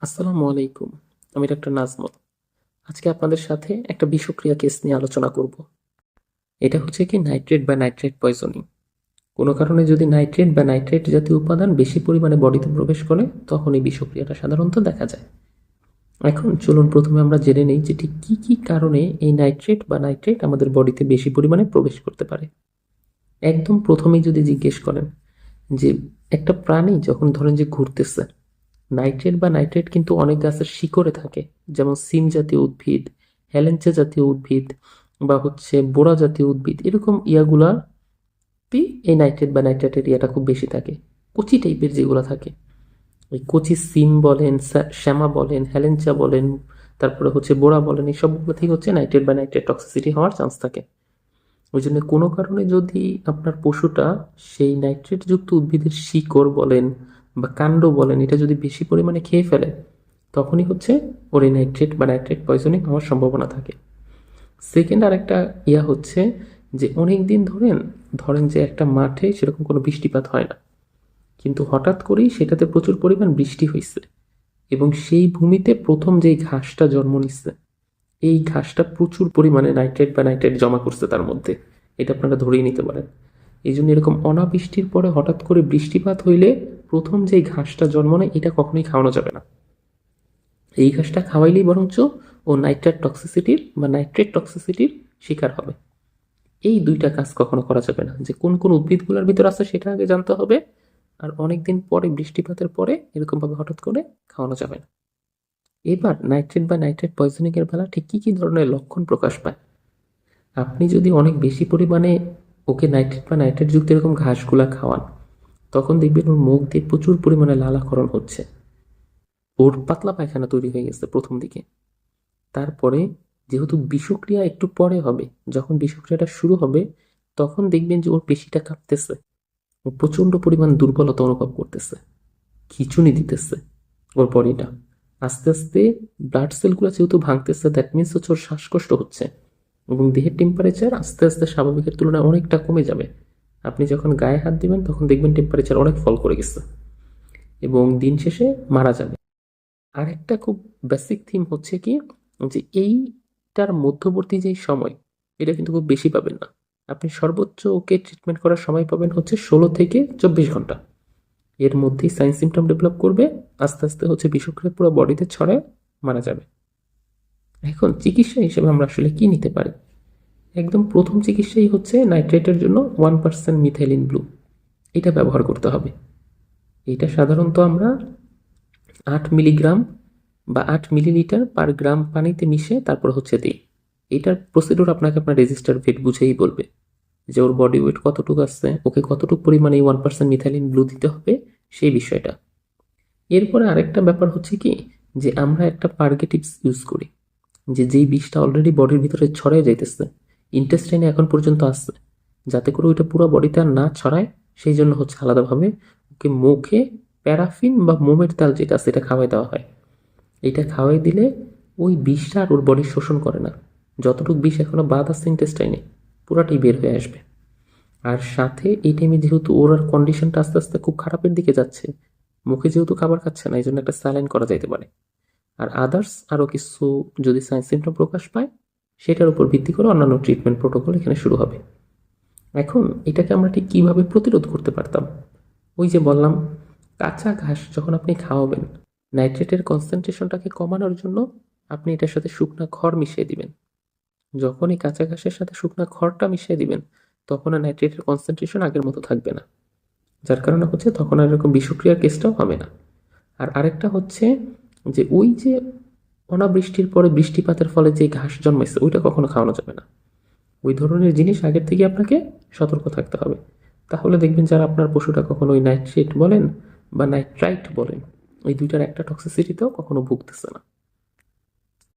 আসসালামু আলাইকুম। আমি ডাক্তার নাজমুল। আজকে আপনাদের সাথে একটা বিষক্রিয়া কেস নিয়ে আলোচনা করব। এটা হচ্ছে কি নাইট্রেট বা নাইট্রেট পয়জনিং। কোনো কারণে যদি নাইট্রেট বা নাইট্রেট জাতীয় উপাদান বেশি পরিমাণে বডিতে প্রবেশ করে তখন এই বিষক্রিয়াটা সাধারণত দেখা যায়। এখন চলুন প্রথমে আমরা জেনে নেই যে ঠিক কী কী কারণে এই নাইট্রেট বা নাইট্রেট আমাদের বডিতে বেশি পরিমাণে প্রবেশ করতে পারে। একদম প্রথমেই যদি জিজ্ঞেস করেন যে একটা প্রাণী যখন ধরেন যে ঘুরতেছে, নাইট্রেট বা নাইট্রেট কিন্তু অনেক গাছের শিকড়ে থাকে, যেমন সিম জাতীয় উদ্ভিদ, হেলেঞ্চা জাতীয় উদ্ভিদ বা বোড়া জাতীয় উদ্ভিদ, এরকম ইয়াগুলাতেই এই নাইট্রেট বা নাইট্রেটের ইয়াটা খুব বেশি থাকে। কচি টাইপের যেগুলো থাকে, ওই কচি সিম বলেন, শ্যামা বলেন, হেলেঞ্চা বলেন, তারপরে বোড়া বলেন, এই সবগুলো থেকে নাইট্রেট বা নাইট্রেট টক্সিসিটি হওয়ার চান্স থাকে। ওই জন্য কোনো কারণে যদি আপনার পশুটা সেই নাইট্রেটযুক্ত উদ্ভিদের শিকড় বলেন বা কাণ্ড বলেন, এটা যদি বেশি পরিমাণে খেয়ে ফেলে, তখনই ওর এই নাইট্রেট বা নাইট্রেট পয়জনিং হওয়ার সম্ভাবনা থাকে। সেকেন্ড আরেকটা হচ্ছে যে অনেক দিন ধরেন যে একটা মাঠে সেরকম কোনো বৃষ্টিপাত হয় না, কিন্তু হঠাৎ করেই সেটাতে প্রচুর পরিমাণ বৃষ্টি হয়েছে এবং সেই ভূমিতে প্রথম যেই ঘাসটা জন্ম নিচ্ছে, এই ঘাসটা প্রচুর পরিমাণে নাইট্রেট বা নাইট্রেট জমা করছে তার মধ্যে, এটা আপনারা ধরেই নিতে পারেন। এই জন্য এরকম অনাবৃষ্টির পরে হঠাৎ করে বৃষ্টিপাত হইলে প্রথম যেই ঘাসটা জন্ম নেয় এটা কখনোই খাওয়ানো যাবে না। এই ঘাসটা খাওয়াইলেই বরঞ্চ ও নাইট্রেট টক্সিসিটির শিকার হবে। এই দুইটা কাজ কখনো করা যাবে না, যে কোন কোন উদ্ভিদগুলোর ভিতর আছে সেটা আগে জানতে হবে, আর অনেকদিন পরে বৃষ্টিপাতের পরে এরকমভাবে হঠাৎ করে খাওয়ানো যাবে না। এবার নাইট্রেট বা নাইট্রেট পয়জনিং এর বেলা ঠিক কি কি ধরনের লক্ষণ প্রকাশ পায়। আপনি যদি অনেক বেশি পরিমাণে ওকে নাইট্রেট বা নাইট্রেট যুক্ত এরকম ঘাসগুলা খাওয়ান, তখন দেখবেন ওর মুখ দিয়ে প্রচুর পরিমাণে লালাক্ষরণ হচ্ছে, ওর পাতলা পায়খানা তৈরি হয়ে গেছে প্রথম দিকে। তারপরে যেহেতু বিষক্রিয়া একটু পরে হবে, যখন বিষক্রিয়াটা শুরু হবে তখন দেখবেন যে ওর পেশিটা কাঁপতেছে, ও প্রচন্ড পরিমাণ দুর্বলতা অনুভব করতেছে, খিঁচুনি দিতেছে ওর বডিটা। আস্তে আস্তে ব্লাড সেলগুলো যেহেতু ভাঙতেছে, দ্যাট মিনস ওর শ্বাসকষ্ট হচ্ছে এবং দেহের টেম্পারেচার আস্তে আস্তে স্বাভাবিকের তুলনায় অনেকটা কমে যাবে। আপনি যখন গায়ে হাত দিবেন তখন দেখবেন টেম্পারেচার অনেক ফল করে গেছে এবং দিন শেষে মারা যাবে। আরেকটা খুব বেসিক থিম হচ্ছে কি, যে এইটার মধ্যবর্তী যেই সময়, এটা কিন্তু খুব বেশি পাবেন না। আপনি সর্বোচ্চ ওকে ট্রিটমেন্ট করার সময় পাবেন 16 থেকে 24 ঘন্টা। এর মধ্যেই সাইন সিমটম ডেভেলপ করবে, আস্তে আস্তে বিষক্রিয়া পুরো বডিতে ছড়ায় মারা যাবে। এখন চিকিৎসা হিসেবে আমরা আসলে কি নিতে পারি। একদম প্রথম চিকিৎসাই হচ্ছে নাইট্রেটের জন্য 1% মিথাইলিন ব্লু, এটা ব্যবহার করতে হবে। এটা সাধারণত আমরা 8 মিলিগ্রাম বা 8 মিলিলিটার পার গ্রাম পানিতে মিশে তারপর দিই। এটার প্রসিডিউর আপনাকে আপনার রেজিস্টার ভেট বুঝেই বলবে যে ওর বডি ওয়েট কতটুকু আছে, ওকে কতটুকু পরিমাণে 1% মিথাইলিন ব্লু দিতে হবে, সেই বিষয়টা। এরপরে আরেকটা ব্যাপার হচ্ছে কি, যে আমরা একটা পার্গেটিভস ইউজ করি, যেই বিষটা অলরেডি বডির ভিতরে ছড়ায় যাইতেছে, ইন্টেস্টাইনে এখন পর্যন্ত আসছে, যাতে করে ওইটা পুরো বডিতে আর না ছড়ায়, সেই জন্য আলাদাভাবে ওকে মুখে প্যারাফিন বা মোমের তেল যেটা আছে এটা খাওয়াই দেওয়া হয়। এটা খাওয়াই দিলে ওই বিষটা আর ওর বডি শোষণ করে না, যতটুকু বিষ এখনো বাদ আছে ইন্টেস্টাইনে পুরাটাই বের হয়ে আসবে। আর সাথে এই টাইমে যেহেতু ওর আর কন্ডিশনটা আস্তে আস্তে খুব খারাপের দিকে যাচ্ছে, মুখে যেহেতু খাবার খাচ্ছে না, এই জন্য একটা স্যালাইন করা যাইতে পারে। আর আদার্স আরও কিছু যদি সাইন সিমটম প্রকাশ পায়, সেটার উপর ভিত্তি করে অন্যান্য ট্রিটমেন্ট প্রোটোকল এখানে শুরু হবে। এখন এটাকে আমরা ঠিক কীভাবে প্রতিরোধ করতে পারতাম। ওই যে বললাম, কাঁচা ঘাস যখন আপনি খাওয়াবেন, নাইট্রেটের কনসেন্ট্রেশনটাকে কমানোর জন্য আপনি এটার সাথে শুকনা খড় মিশিয়ে দিবেন। যখন এই কাঁচা ঘাসের সাথে শুকনা খড়টা মিশিয়ে দিবেন, তখন আর নাইট্রেটের কনসেন্ট্রেশন আগের মতো থাকবে না, যার কারণে তখন আর এরকম বিষক্রিয়ার কেসটাও হবে না। আর আরেকটা হচ্ছে যে ওই যে অনাবৃষ্টির পরে বৃষ্টিপাতের ফলে যে ঘাস জন্মাইছে, ওইটা কখনো খাওয়ানো যাবে না। ওই ধরনের জিনিস আগের থেকে আপনাকে সতর্ক থাকতে হবে। তাহলে দেখবেন যারা আপনার পশুটা কখনো ওই নাইট্রেট বলেন বা নাইট্রাইট বলেন, ওই দুইটার একটা টক্সিসিটিতেও কখনো ভুগতেছে না।